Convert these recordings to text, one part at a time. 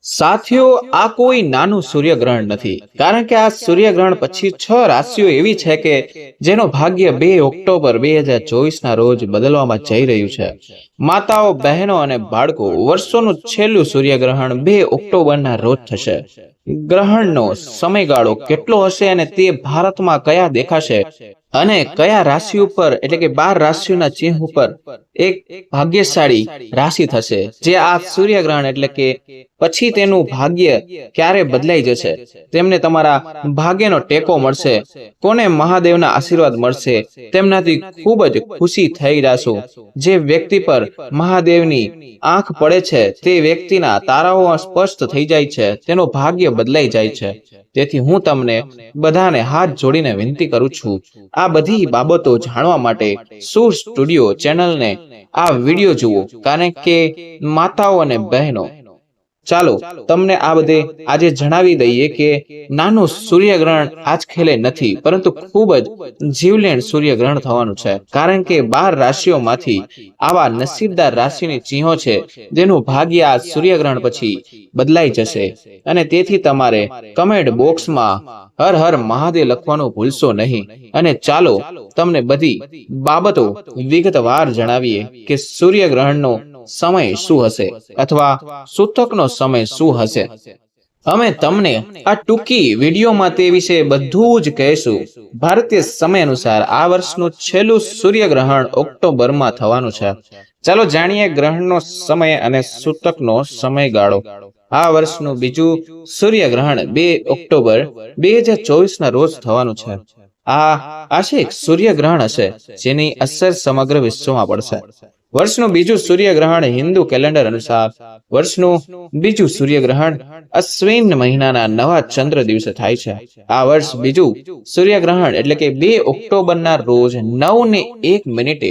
સાથીઓ, આ કોઈ નાનું સૂર્યગ્રહણ નથી, કારણ કે આ સૂર્યગ્રહણ પછી 6 રાશિઓ એવી છે કે જેનો ભાગ્ય 2 ઓક્ટોબર 2024 ના રોજ બદલવામાં જઈ રહ્યું છે. માતાઓ, બહેનો અને બાળકો, વર્ષોનું છેલ્લું સૂર્યગ્રહણ 2 ઓક્ટોબરના રોજ થશે. ગ્રહણનો સમયગાળો કેટલો હશે અને તે ભારતમાં કયા દેખાશે અને કયા રાશિ ઉપર એટલે કે 12 રાશિઓના ચિહ્ન ઉપર એક ભાગ્યશાળી રાશિ થશે, જે આ સૂર્યગ્રહણ એટલે કે પછી તેનું ભાગ્ય ક્યારે બદલાઈ જશે, તેમને તમારા ભાગ્યનો ટેકો મળશે, કોને મહાદેવના આશીર્વાદ મળશે, તેમનાથી ખૂબ જ ખુશી થઈ જશો. જે વ્યક્તિ પર મહાદેવની આંખ પડે છે તે વ્યક્તિના તારાઓ સ્પષ્ટ થઈ જાય છે, તેનું ભાગ્ય બદલાઈ જાય છે. તેથી હું તમને બધાને હાથ જોડીને વિનંતી કરું છું, આ બધી બાબતો જાણવા માટે સૂર સ્ટુડિયો ચેનલને આ વિડીયો જુઓ. કારણ કે માતાઓ અને બહેનો, ચાલો તમને આ બધે આજે જણાવી દઈએ કે નાનું સૂર્યગ્રહણ આજખેલે નથી, પરંતુ ખૂબ જ જીવલેણ સૂર્યગ્રહણ થવાનું છે. કારણ કે 12 રાશિઓમાંથી આવા નસીબદાર રાશિની ચિહ્નો છે જેનું ભાગ્ય આ સૂર્યગ્રહણ પછી બદલાઈ જશે. અને તેથી તમારે કમેન્ટ બોક્સમાં હર હર મહાદેવ લખવાનું ભૂલશો નહીં. અને ચાલો તમને બધી બાબતો વિગતવાર જણાવીએ કે સૂર્યગ્રહણનો સમય શું હશે અથવા સૂતકનો સમય શું હશે. અમે તમને આ ટૂંકી વિડીયોમાં તે વિશે બધું જ કહેશું. ભારતીય સમય અનુસાર આ વર્ષનું છેલ્લું સૂર્યગ્રહણ ઓક્ટોબરમાં થવાનું છે. ચાલો જાણીએ ગ્રહણનો સમય અને સૂતકનો સમયગાળો. આ વર્ષનું બીજું સૂર્યગ્રહણ 2 ઓક્ટોબર 2024 ના રોજ થવાનું છે. આ આંશિક સૂર્યગ્રહણ હશે જેની અસર સમગ્ર વિશ્વમાં પડશે. વર્ષનું બીજું સૂર્યગ્રહણ હિન્દુ કેલેન્ડર અનુસાર વર્ષનું બીજું સૂર્યગ્રહણ અશ્વિન મહિનાના નવા ચંદ્ર દિવસે થાય છે. આ વર્ષ બીજું સૂર્યગ્રહણ એટલે કે 2 ઓક્ટોબરના રોજ 9:01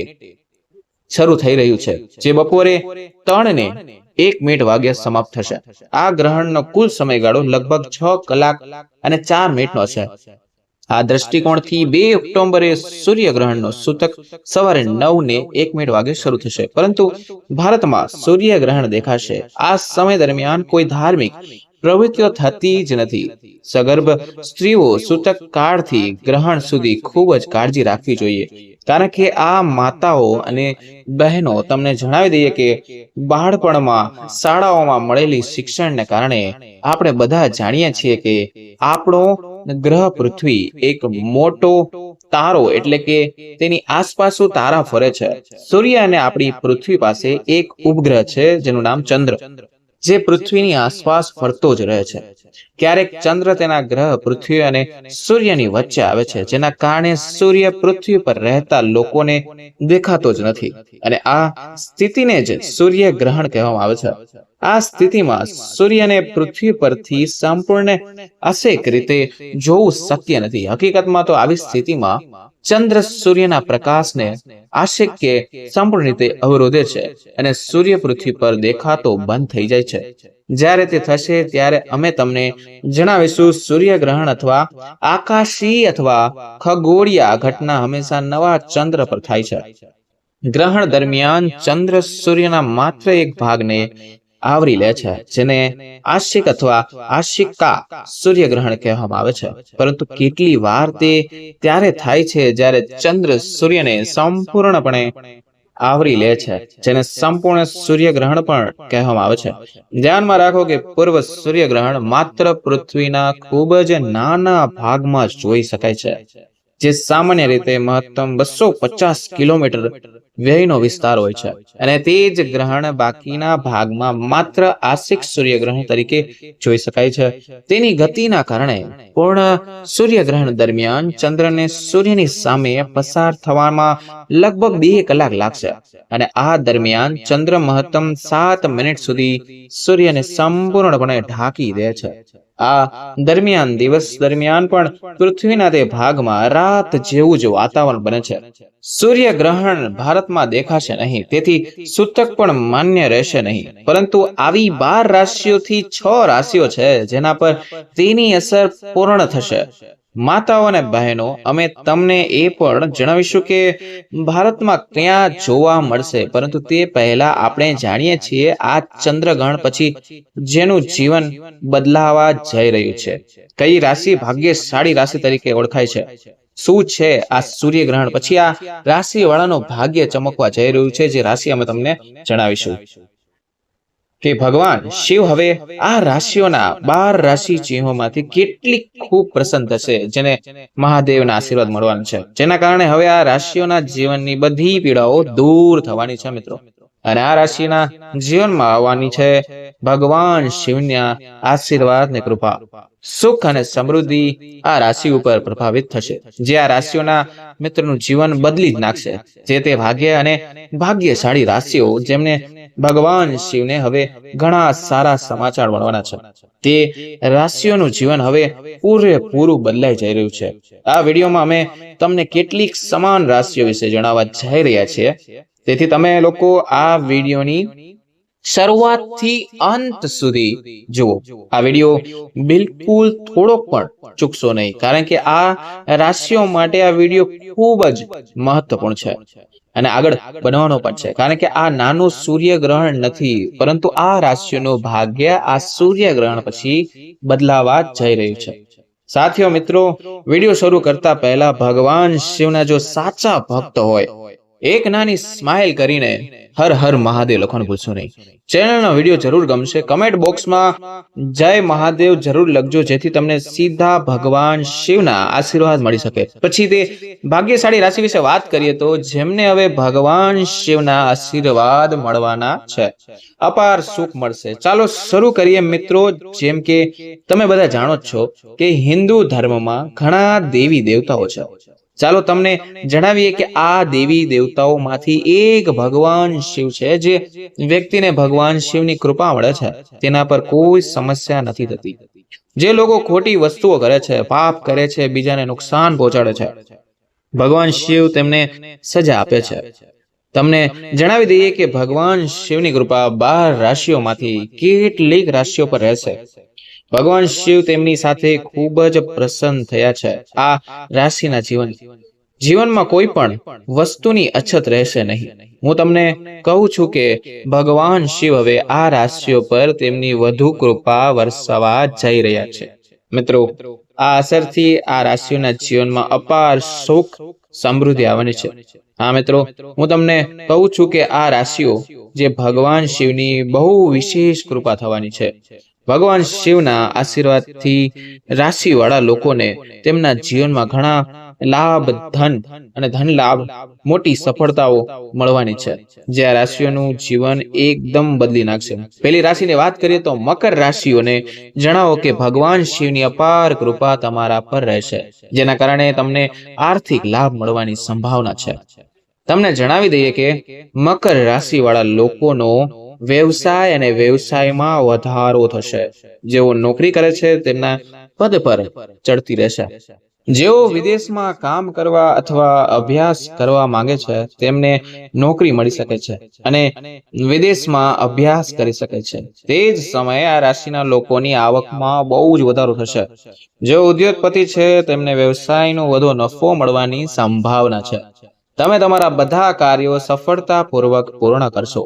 શરૂ થઈ રહ્યું છે, જે બપોરે 3:01 વાગ્યે સમાપ્ત થશે. આ ગ્રહણનો કુલ સમયગાળો લગભગ 6 કલાક અને 4 મિનિટનો છે. આ દ્રષ્ટિકોણથી 2 ઓક્ટોબરે સૂર્યગ્રહણનો સૂતક સવારે 9:01 વાગે શરૂ થશે, પરંતુ ભારતમાં સૂર્યગ્રહણ દેખાશે. આ સમય દરમિયાન કોઈ ધાર્મિક પ્રવૃત્તિઓ થતી જ નથી. સગર્ભ સ્ત્રીઓ સૂતક કાળથી ગ્રહણ સુધી ખૂબ જ કાળજી રાખવી જોઈએ. કારણ કે આ માતાઓ અને બહેનો, તમને જણાવી દઈએ કે બાળપણમાં શાળાઓમાં મળેલી શિક્ષણને કારણે આપણે બધા જાણીએ છીએ કે આપણો ગ્રહ પૃથ્વી એક મોટો તારો એટલે કે તેની આસપાસ તારા ફરે છે. સૂર્ય અને આપણી પૃથ્વી પાસે એક ઉપગ્રહ છે જેનું નામ ચંદ્ર, જે પૃથ્વીની આસપાસ ફરતો જ રહે છે. ક્યારેક ચંદ્ર તેના ગ્રહ પૃથ્વી અને સૂર્યની વચ્ચે આવે છે, જેના કારણે સૂર્ય પૃથ્વી પર રહેતા લોકોને દેખાતો જ નથી. અને આ સ્થિતિને જ સૂર્ય ગ્રહણ કહેવામાં આવે છે. આ સ્થિતિમાં સૂર્યને પૃથ્વી પરથી સંપૂર્ણ આંશિક રીતે જોવું શક્ય નથી. હકીકતમાં તો આવી સ્થિતિમાં ચંદ્ર સૂર્યના પ્રકાશને આંશિક કે સંપૂર્ણ રીતે અવરોધે છે અને સૂર્ય પૃથ્વી પર દેખાતો બંધ થઈ જાય છે. જ્યારે તે થશે ત્યારે અમે તમને જણાવીશું. સૂર્યગ્રહણ અથવા આકાશી અથવા ખગોળીય ઘટના હંમેશા નવા ચંદ્ર પર થાય છે. ગ્રહણ દરમિયાન ચંદ્ર સૂર્યના માત્ર એક ભાગને આવરી લે છે, જેને આંશિક અથવા આંશિકા સૂર્યગ્રહણ કહેવામાં આવે છે. પરંતુ કેટલી વાર તે ત્યારે થાય છે જ્યારે ચંદ્ર સૂર્યને સંપૂર્ણપણે આવરી લે છે, જેને સંપૂર્ણ સૂર્યગ્રહણ પણ કહેવામાં આવે છે. ધ્યાનમાં રાખો કે પૂર્વ સૂર્યગ્રહણ માત્ર પૃથ્વીના ખૂબ જ નાના ભાગમાં જ જોઈ શકાય છે, જે સામાન્ય રીતે મહત્તમ 250 કિલોમીટર વ્યયનો વિસ્તાર હોય છે. અને તે જ ગ્રહણ બાકીના ભાગમાં માત્ર આંશિક સૂર્યગ્રહણ તરીકે જોઈ શકાય છે. તેની ગતિના કારણે પૂર્ણ સૂર્યગ્રહણ દરમિયાન ચંદ્રને સૂર્યની સામે પસાર થવામાં લગભગ 2 કલાક લાગશે. અને આ દરમિયાન ચંદ્ર મહત્તમ 7 મિનિટ સુધી સૂર્યને સંપૂર્ણપણે ઢાંકી દે છે. આ દરમિયાન દિવસ દરમિયાન પણ પૃથ્વીના તે ભાગમાં રાત જેવું જ વાતાવરણ બને છે. સૂર્યગ્રહણ ભારતમાં દેખાશે નહીં, તેથી સૂતક પણ માન્ય રહેશે નહીં. પરંતુ આવી 12 રાશિઓથી 6 રાશિઓ છે જેના પર તેની અસર પૂર્ણ થશે. માતાઓ અને બહેનો, અમે તમને એ પણ જણાવીશું કે ભારતમાં ક્યાં જોવા મળશે, પરંતુ તે પહેલા આપણે જાણીએ છીએ આ ચંદ્રગ્રહણ પછી જેનું જીવન બદલાવા જઈ રહ્યું છે. કઈ રાશિ ભાગ્યશાળી રાશિ તરીકે ઓળખાય છે? શું છે આ સૂર્યગ્રહણ પછી આ રાશિ વાળાનું ભાગ્ય ચમકવા જઈ રહ્યું છે, જે રાશિ અમે તમને જણાવીશું. કે ભગવાન શિવ હવે આ રાશિઓના 12 રાશિ ચિહ્નોમાંથી કેટલીક ખૂબ પ્રસન્ન થશે, જેને મહાદેવના આશીર્વાદ મળવાના છે, જેના કારણે હવે આ રાશિઓના જીવનની બધી પીડાઓ દૂર થવાની છે મિત્રો. અને આ રાશિના જીવનમાં આવવાની છે ભગવાન શિવના આશીર્વાદ ને કૃપા. સુખ અને સમૃદ્ધિ આ રાશિ ઉપર પ્રભાવિત થશે, જે આ રાશિઓના મિત્રનું જીવન બદલી જ નાખશે. જે તે ભાગ્ય અને ભાગ્યશાળી રાશિઓ જેમને ભગવાન શિવને હવે ઘણા સારા સમાચાર મળવાના છે, તે રાશિઓનું જીવન હવે પૂરેપૂરું બદલાઈ જઈ રહ્યું છે. આ વિડીયોમાં અમે તમને કેટલીક સમાન રાશિઓ વિશે જણાવવા જઈ રહ્યા છીએ, તેથી તમે લોકો આ વિડીયોની શરૂઆતથી અંત સુધી જુઓ. આ વિડીયો બિલકુલ થોડો પણ ચૂકશો નહીં, કારણ કે આ રાશિઓ માટે આ વિડીયો ખૂબ જ મહત્વપૂર્ણ છે અને આગળ બનવાનો પણ છે, કારણ કે આ નાનું સૂર્યગ્રહણ નથી, પરંતુ આ રાશિઓનું ભાગ્ય આ સૂર્યગ્રહણ પછી બદલાવા જઈ રહ્યું છે. સાથીઓ, મિત્રો, વિડીયો શરૂ કરતા પહેલા ભગવાન શિવના જો સાચા ભક્ત હોય, એક નાની સ્માઇલ કરીને હર હર મહાદેવ લખવાનું ભૂલશો નહીં. ચેનલનો વિડીયો જરૂર ગમશે, કમેન્ટ બોક્સમાં જય મહાદેવ જરૂર લખજો, જેથી તમને સીધા ભગવાન શિવના આશીર્વાદ મળી શકે. પછી તે ભાગ્યશાળી રાશિ વિશે વાત કરીએ તો જેમને હવે ભગવાન શિવના આશીર્વાદ મળવાના છે, અપાર સુખ મળશે. ચાલો શરૂ કરીએ મિત્રો. જેમ કે તમે બધા જાણો છો કે હિન્દુ ધર્મમાં ઘણા દેવી દેવતાઓ છે. ચાલો તમને જણાવીએ કે આ દેવી દેવતાઓમાંથી એક ભગવાન શિવ છે, જે વ્યક્તિને ભગવાન શિવની કૃપા મળે છે તેના પર કોઈ સમસ્યા નથી થતી. જે લોકો ખોટી વસ્તુઓ કરે છે, પાપ કરે છે, બીજાને નુકસાન પહોંચાડે છે, ભગવાન શિવ તેમને સજા આપે છે. તમને જણાવી દઈએ કે ભગવાન શિવની કૃપા 12 રાશિઓમાંથી કેટલીક રાશિઓ પર રહેશે. ભગવાન શિવ તેમની સાથે ખૂબ જ પ્રસન્ન થયા છે. આ રાશિના જીવનમાં કોઈ પણ વસ્તુની અછત રહેશે નહીં. હું તમને કહું છું કે ભગવાન શિવ હવે આ રાશિઓ પર તેમની વધુ કૃપા વરસાવવા જઈ રહ્યા છે. મિત્રો, આ અસરથી આ રાશિઓના જીવનમાં અપાર સુખ સમૃદ્ધિ આવવાની છે. હા મિત્રો, હું તમને કહું છું કે આ રાશિઓ જે ભગવાન શિવની બહુ વિશેષ કૃપા થવાની છે. ભગવાન શિવના આશીર્વાદથી રાશિવાળા લોકોને તેમના જીવનમાં ઘણા લાભ, ધન લાભ, મોટી સફળતાઓ મળવાની છે, જે આ રાશિઓનું જીવન એકદમ બદલી નાખશે. પહેલી રાશિની વાત કરીએ તો મકર રાશિઓને જણાવો કે ભગવાન શિવની અપાર કૃપા તમારા પર રહેશે, જેના કારણે તમને આર્થિક લાભ મળવાની સંભાવના છે. તમને જણાવી દઈએ કે મકર રાશિવાળા લોકોનો વ્યવસાય અને વ્યવસાયમાં વધારો થશે. જેઓ નોકરી કરે છે તેમના પદ પર ચડતી રહેશે. જેઓ વિદેશમાં કામ કરવા અથવા અભ્યાસ કરવા માંગે છે તેમને નોકરી મળી શકે છે અને વિદેશમાં અભ્યાસ કરી શકે છે. તે જ સમયે આ રાશિના લોકોની આવકમાં બહુ જ વધારો થશે. જેઓ ઉદ્યોગપતિ છે તેમને વ્યવસાયનો વધુ નફો મળવાની સંભાવના છે. તમે તમારા બધા કાર્યો સફળતાપૂર્વક પૂર્ણ કરશો.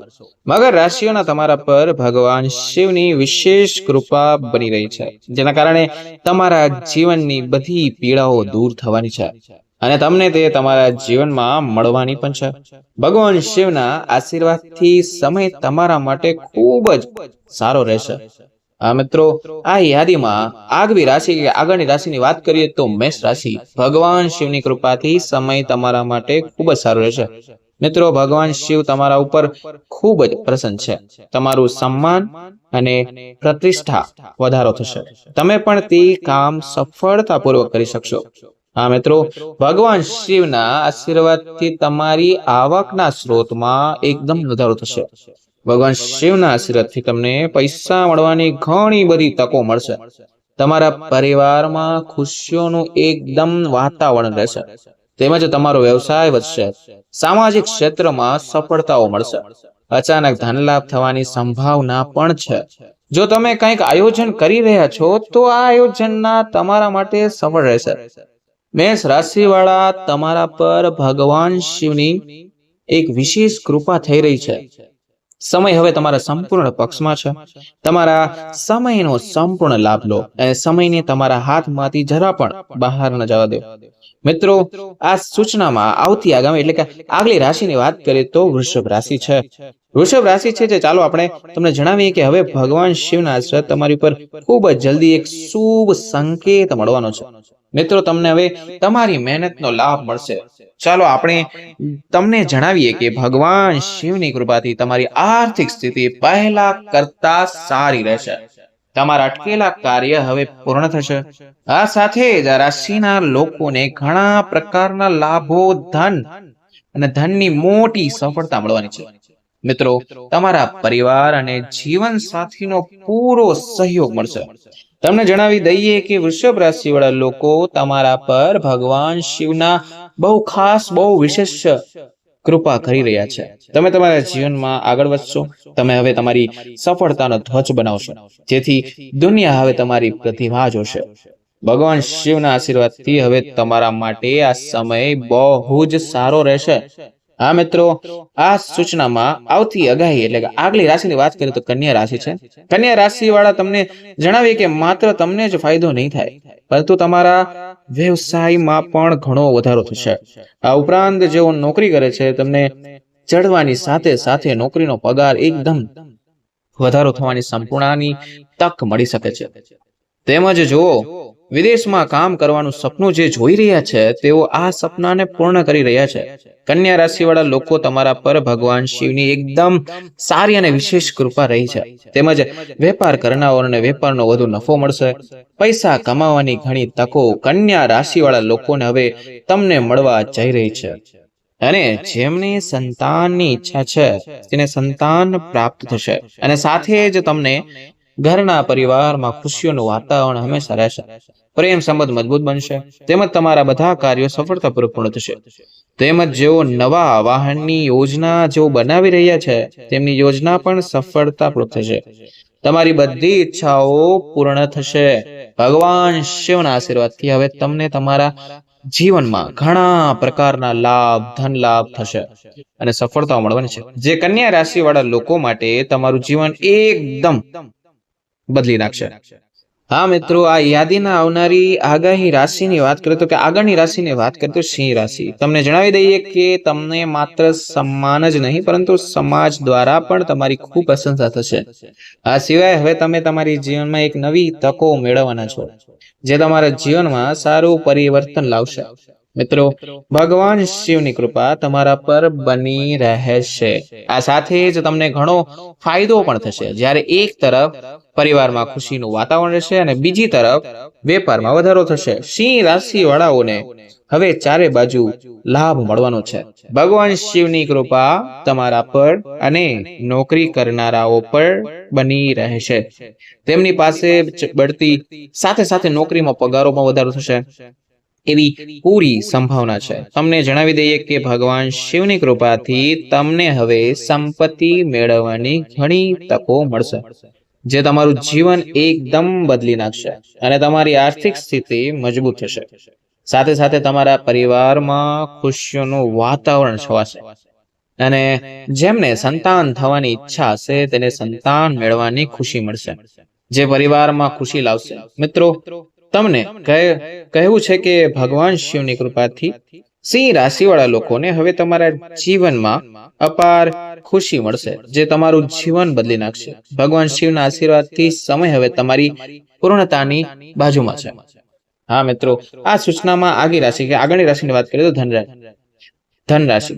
મકર રાશિઓના તમારા પર ભગવાન શિવની વિશેષ કૃપા બની રહી છે, જેના કારણે તમારા જીવનની બધી પીડાઓ દૂર થવાની છે અને તમને તે તમારા જીવનમાં મળવાની પણ છે. ભગવાન શિવના આશીર્વાદથી સમય તમારા માટે ખૂબ જ સારો રહેશે. આ મિત્રો, આ યાદીમાં આગળની રાશિની વાત કરીએ તો મેષ રાશિ. ભગવાન શિવની કૃપાથી સમય તમારા માટે ખૂબ જ સારો રહેશે. મિત્રો, ભગવાન શિવ તમારા ઉપર ખૂબ જ પ્રસન્ન છે. તમારું સન્માન અને પ્રતિષ્ઠા વધારો થશે. તમે પણ તે કામ સફળતાપૂર્વક કરી શકશો. હા મિત્રો, ભગવાન શિવના આશીર્વાદથી તમારી આવકના સ્ત્રોતમાં એકદમ વધારો થશે. ભગવાન શિવના આશીર્વાદથી તમને પૈસા મળવાની ઘણી બધી તકો મળશે. તમારા પરિવારમાં ખુશીઓનું એકદમ વાતાવરણ રહેશે. તેમજ તમારો વ્યવસાય વધશે. સામાજિક ક્ષેત્રમાં સફળતાઓ મળશે. અચાનક ધન લાભ થવાની સંભાવના પણ છે. જો તમે કંઈક આયોજન કરી રહ્યા છો તો આ આયોજનના તમારા માટે સફળ રહેશે. મેષ રાશિવાળા, તમારા પર ભગવાન શિવની એક વિશેષ કૃપા થઈ રહી છે. સમય હવે તમારા સંપૂર્ણ પક્ષમાં છે. તમારા સમયનો સંપૂર્ણ લાભ લો અને સમયને તમારા હાથમાંથી જરા પણ બહાર ન જવા દો. મિત્રો, આ સૂચનામાં આવતી આગામી એટલે કે આગલી રાશિની વાત કરીએ તો વૃષભ રાશિ છે. વૃષભ રાશિ છે જે ચાલો આપણે તમને જણાવીએ કે હવે ભગવાન શિવના આશીર્વાદ તમારી પર ખૂબ જ જલ્દી એક શુભ સંકેત મળવાનો છે. મિત્રો, તમને હવે તમારી મહેનતનો લાભ મળશે. ચાલો આપણે તમને જણાવીએ કે ભગવાન શિવની કૃપાથી તમારી આર્થિક સ્થિતિ પહેલા કરતા સારી રહેશે. તમારા અટકેલા કાર્ય હવે પૂર્ણ થશે. આ સાથે જ આ રાશિના લોકોને ઘણા પ્રકારના લાભો, ધન અને ધનની મોટી સફળતા મળવાની છે. મિત્રો, તમારા પરિવાર અને જીવન સાથીનો પૂરો સહયોગ મળશે. તમને જણાવી દઈએ કે વૃષભ રાશિ વાળા લોકો તમારા પર ભગવાન શિવના બહુ ખાસ, બહુ વિશેષ કૃપા કરી રહ્યા છે. તમે તમારા જીવનમાં આગળ વધશો. તમે હવે તમારી સફળતાનો ધ્વજ બનાવશો, જેથી દુનિયા હવે તમારી પ્રતિભા જોશે. ભગવાન શિવના આશીર્વાદથી હવે તમારા માટે આ સમય બહુ જ સારો રહેશે. હા મિત્રો, આ સૂચનામાં આવતી આગાહી એટલે કે આગલી રાશિની વાત કરીએ તો કન્યા રાશિ છે. કન્યા રાશિ વાળા તમને જણાવીએ કે માત્ર તમને જ ફાયદો નહીં થાય, પરંતુ તમારા વ્યવસાયમાં પણ ઘણો વધારો થશે. આ ઉપરાંત જેઓ નોકરી કરે છે તમને ચડવાની સાથે સાથે નોકરીનો પગાર એકદમ વધારો થવાની સંપૂર્ણની તક મળી શકે છે. તેમજ જુઓ, વિદેશમાં કામ કરવાનું સપનું જે જોઈ રહ્યા છે તેઓ આ સપનાને પૂર્ણ કરી રહ્યા છે. કન્યા રાશિવાળા લોકો તમારા પર ભગવાન શિવની એકદમ સારી અને વિશેષ કૃપા રહી છે. તેમજ વેપાર કરનારાઓને વેપારનો વધુ નફો મળશે. પૈસા કમાવાની ઘણી તકો કન્યા રાશિવાળા લોકોને હવે તમને મળવા જઈ રહી છે. અને જેમને સંતાનની ઈચ્છા છે તેને સંતાન પ્રાપ્ત થશે. અને સાથે જ તમને ઘરના પરિવારમાં ખુશીઓનું વાતાવરણ હંમેશા રહેશે. પ્રેમ સંબંધ મજબૂત બનશે. તેમજ તમારા બધા કાર્યો સફળતાપૂર્વક પૂર્ણ થશે. તેમજ જેઓ નવા વાહનની યોજના જેઓ બનાવી રહ્યા છે તેમની યોજના પણ સફળતાપૂર્વક થશે. તમારી બધી ઈચ્છાઓ પૂર્ણ થશે. ભગવાન શિવના આશીર્વાદથી હવે તમને તમારા જીવનમાં ઘણા પ્રકારના લાભ, ધન લાભ થશે અને સફળતાઓ મળવાની છે, જે કન્યા રાશિ વાળા લોકો માટે તમારું જીવન એકદમ બદલી નાખશે. હા મિત્રો, આ યાદીના આવનારી આગાહી રાશિની વાત કરીએ તો કે આગળની રાશિની વાત કરીએ તો સિંહ રાશિ. તમને જણાવી દઈએ કે તમને માત્ર સન્માન જ નહીં પરંતુ સમાજ દ્વારા પણ તમારી ખૂબ પ્રશંસા થશે. આ સિવાય હવે તમે તમારી જીવનમાં એક નવી તકો મેળવવાના છો, જે તમારા જીવનમાં સારું પરિવર્તન લાવશે. મિત્રો, ભગવાન શિવની કૃપા તમારા પર બની રહેશે. આ સાથે જ તમને ઘણો ફાયદો પણ થશે. જ્યારે એક તરફ પરિવારમાં ખુશીનું વાતાવરણ રહેશે અને બીજી તરફ વેપારમાં વધારો થશે. સિંહ રાશિ વાળાઓને હવે ચારે બાજુ લાભ મળવાનો છે. ભગવાન શિવની કૃપા તમારા પર અને નોકરી કરનારાઓ પર બની રહેશે. તેમની પાસે બઢતી સાથે સાથે નોકરીમાં પગારોમાં વધારો થશે એવી પૂરી સંભાવના છે. તમને જણાવી દઈએ કે ભગવાન શિવની કૃપાથી તમને હવે સંપત્તિ મેળવવાની ઘણી તકો મળશે, જે તમારું જીવન એકદમ બદલી નાખશે અને તમારી આર્થિક સ્થિતિ મજબૂત થશે. સાથે સાથે તમારા પરિવારમાં ખુશીઓનું વાતાવરણ છવાશે અને જેમને સંતાન થવાની ઈચ્છા હશે તેને સંતાન મેળવવાની ખુશી મળશે, જે પરિવારમાં ખુશી લાવશે. મિત્રો, તમને કહેવું છે કે ભગવાન શિવની કૃપાથી સિંહ રાશિવાળા લોકોને હવે તમારા જીવનમાં અપાર ખુશી મળશે, જે તમારું જીવન બદલી નાખશે. ભગવાન શિવના આશીર્વાદથી સમય હવે તમારી પૂર્ણતાની બાજુમાં છે. હા મિત્રો, આ સૂચનામાં આગળની રાશિની વાત કરીએ તો ધન રાશિ.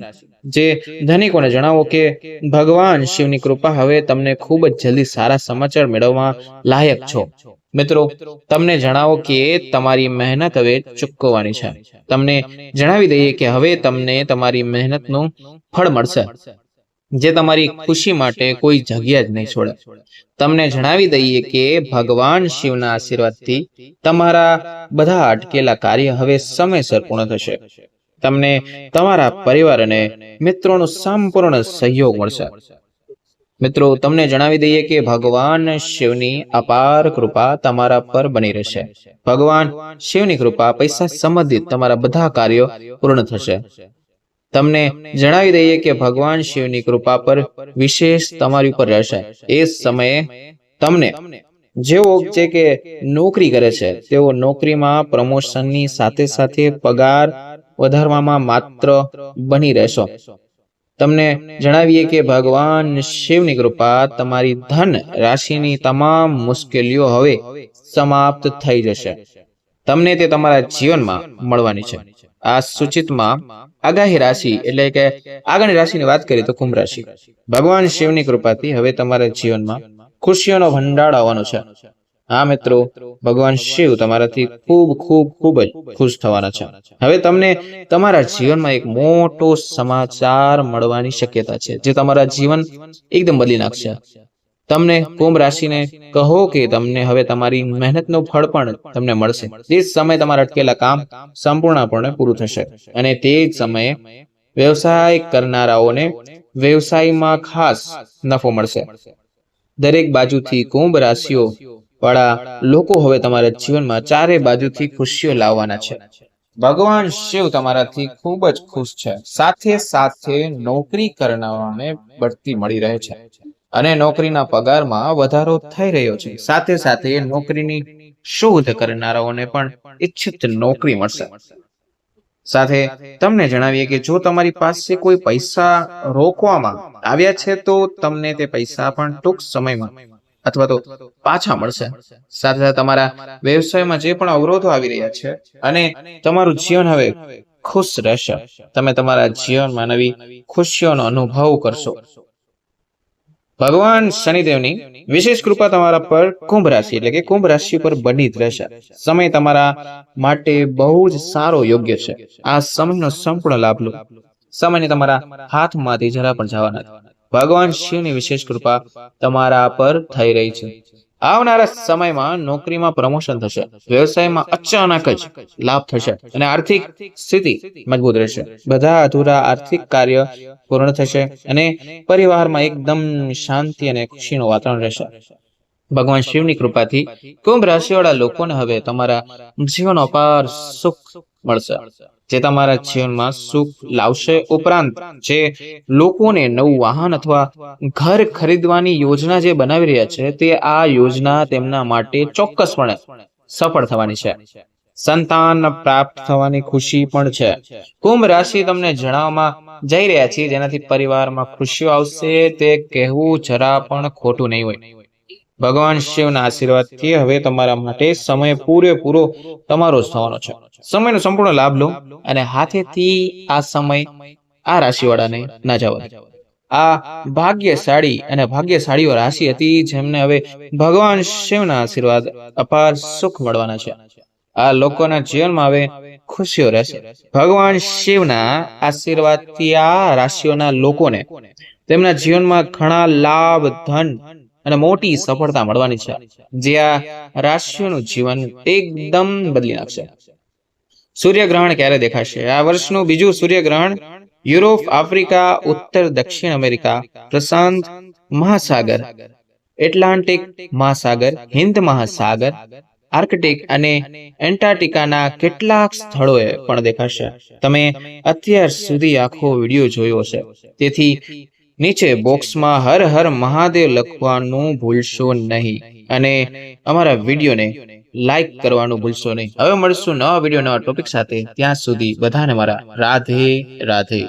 જે ધનિકોને જણાવો કે ભગવાન શિવની કૃપા હવે તમને ખૂબ જ જલ્દી સારા સમાચાર મેળવવા લાયક છો. મિત્રો, તમને જણાવો કે તમારી મહેનત હવે ચૂકવવાની છે. તમને જણાવી દઈએ કે હવે તમને તમારી મહેનતનું ફળ મળશે, જે તમારી ખુશી માટે કોઈ જગ્યા જ નહીં છોડે. તમને જણાવી દઈએ કે ભગવાન શિવના આશીર્વાદથી તમારા બધા અટકેલા કાર્ય હવે સમયસર પૂર્ણ થશે. તમને તમારા પરિવાર અને મિત્રોનો સંપૂર્ણ સહયોગ મળશે. મિત્રો, તમને જણાવી દઈએ કે ભગવાન શિવની અપાર કૃપા તમારા પર બની રહેશે. ભગવાન શિવની કૃપા પૈસા સંબંધિત તમારા બધા કાર્યો પૂર્ણ થશે. તમને જણાવી દઈએ કે ભગવાન શિવની કૃપા પર વિશેષ તમારી ઉપર રહેશે. એ સમયે તમને જેઓ છે કે નોકરી કરે છે તેઓ નોકરીમાં પ્રમોશનની સાથે સાથે પગાર વધારવામાં માત્ર બની રહેશો. તમને જણાવીએ કે ભગવાન શિવની કૃપા તમારી ધન રાશિની તમામ મુશ્કેલીઓ હવે સમાપ્ત થઈ જશે. તમને તે તમારા જીવનમાં મળવાની છે. આ સૂચિતમાં આગાહી રાશિ એટલે કે આગળની રાશિની વાત કરીએ તો કુંભ રાશિ. ભગવાન શિવની કૃપાથી હવે તમારા જીવનમાં ખુશીઓનો ભંડાર આવવાનો છે. હા મિત્રો, ભગવાન શિવ તમારાથી ખૂબ જ ખુશ થવાના છે. હવે તમને તમારા જીવનમાં એક મોટો સમાચાર મળવાની શક્યતા છે જે તમારા જીવન એકદમ બદલી નાખશે. તમને કુંભ રાશિને કહો કે તમને હવે તમારી મહેનતનું ફળ પણ તમને મળશે. તે જ સમયે તમારા અટકેલા કામ સંપૂર્ણપણે પૂરું થશે અને તે જ સમયે વ્યવસાય કરનારાઓને વ્યવસાયમાં ખાસ નફો મળશે. દરેક બાજુથી કુંભ રાશિઓ વાળા લોકો હવે તમારા જીવનમાં ચારે બાજુથી ખુશીઓ લાવવાના છે. ભગવાન શિવ તમારાથી ખૂબ જ ખુશ છે. સાથે સાથે નોકરી કરનારાઓને બઢતી મળી રહે છે અને નોકરીના પગારમાં વધારો થઈ રહ્યો છે. સાથે સાથે નોકરીની શોધ કરનારાઓને પણ ઈચ્છિત નોકરી મળશે. સાથે તમને જણાવીએ કે જો તમારી પાસે કોઈ પૈસા રોકવામાં આવ્યા છે તો તમને તે પૈસા પણ ટૂંક સમયમાં અથવા તો પાછા મળશે. સાથે સાથે તમારા વ્યવસાયમાં જે પણ અવરોધો આવી રહ્યા છે અને તમારું જીવન હવે ખુશ રહેશે. તમે તમારા જીવનમાં નવી ખુશીઓનો અનુભવ કરશો. ભગવાન શનિદેવની વિશેષ કૃપા તમારા પર કુંભ રાશિ એટલે કે કુંભ રાશિ પર બની જ રહેશે. સમય તમારા માટે બહુ જ સારો યોગ્ય છે. આ સમયનો સંપૂર્ણ લાભ લો. સમયને તમારા હાથમાંથી જરા પણ જવા નથી. ભગવાન શિવની વિશેષ કૃપા તમારા પર થઈ રહી છે. આવનારા સમયમાં નોકરીમાં પ્રમોશન થશે, વ્યવસાયમાં અચાનક જ લાભ થશે અને આર્થિક સ્થિતિ મજબૂત રહેશે. બધા અધૂરા આર્થિક કાર્ય પૂર્ણ થશે અને પરિવારમાં એકદમ શાંતિ અને ખુશીનું વાતાવરણ રહેશે. ભગવાન શિવની કૃપાથી કુંભ રાશિવાળા લોકોને હવે તમારા જીવન અપાર સુખ મળશે જે તમારા જીવનમાં સુખ લાવશે. ઉપરાંત જે લોકોને નવું વાહન અથવા ઘર ખરીદવાની યોજના જે બનાવી રહ્યા છે તે આ યોજના તેમના માટે ચોક્કસપણે સફળ થવાની છે. સંતાન પ્રાપ્ત થવાની ખુશી પણ છે. કુંભ રાશિ તમને જણાવવામાં જઈ રહ્યા છે જેનાથી પરિવારમાં ખુશીઓ આવશે તે કહેવું જરા પણ ખોટું નહીં હોય. ભગવાન શિવના આશીર્વાદથી હવે તમારા માટે સમય પૂરેપૂરો તમારો જ થવાનો છે. સમયનો સંપૂર્ણ લાભ લો અને હાથેથી આ સમય આ રાશિવાળાને ના જવા દો. આ ભાગ્યશાળી અને ભાગ્યશાળીઓ રાશિ હતી જેમને હવે ભગવાન શિવના આશીર્વાદ અપાર સુખ મળવાના છે. આ લોકોના જીવનમાં હવે ખુશીઓ રહેશે. ભગવાન શિવના આશીર્વાદથી આ રાશિઓના લોકોને તેમના જીવનમાં ઘણા લાભ, ધન અને મોટી સફળતા મળવાની છે જે આ રાશિઓનું જીવન એકદમ બદલી નાખશે. સૂર્યગ્રહણ ક્યારે દેખાશે? આ વર્ષનું બીજું સૂર્યગ્રહણ યુરોપ, આફ્રિકા, ઉત્તર દક્ષિણ અમેરિકા, પ્રશાંત મહાસાગર, એટલાન્ટિક મહાસાગર, હિન્દ મહાસાગર, આર્કટિક અને એન્ટાર્કટિકાના કેટલાક સ્થળોએ પણ દેખાશે. તમે અત્યાર સુધી આખો વિડીયો જોયો હશે, તેથી નીચે બોક્સમાં હર હર મહાદેવ લખવાનું ભૂલશો નહીં અને અમારા વિડીયોને લાઈક કરવાનું ભૂલશો નહીં. હવે મળશું નવા વિડીયો નવા ટોપિક સાથે. ત્યાં સુધી બધાને મારા રાધે રાધે.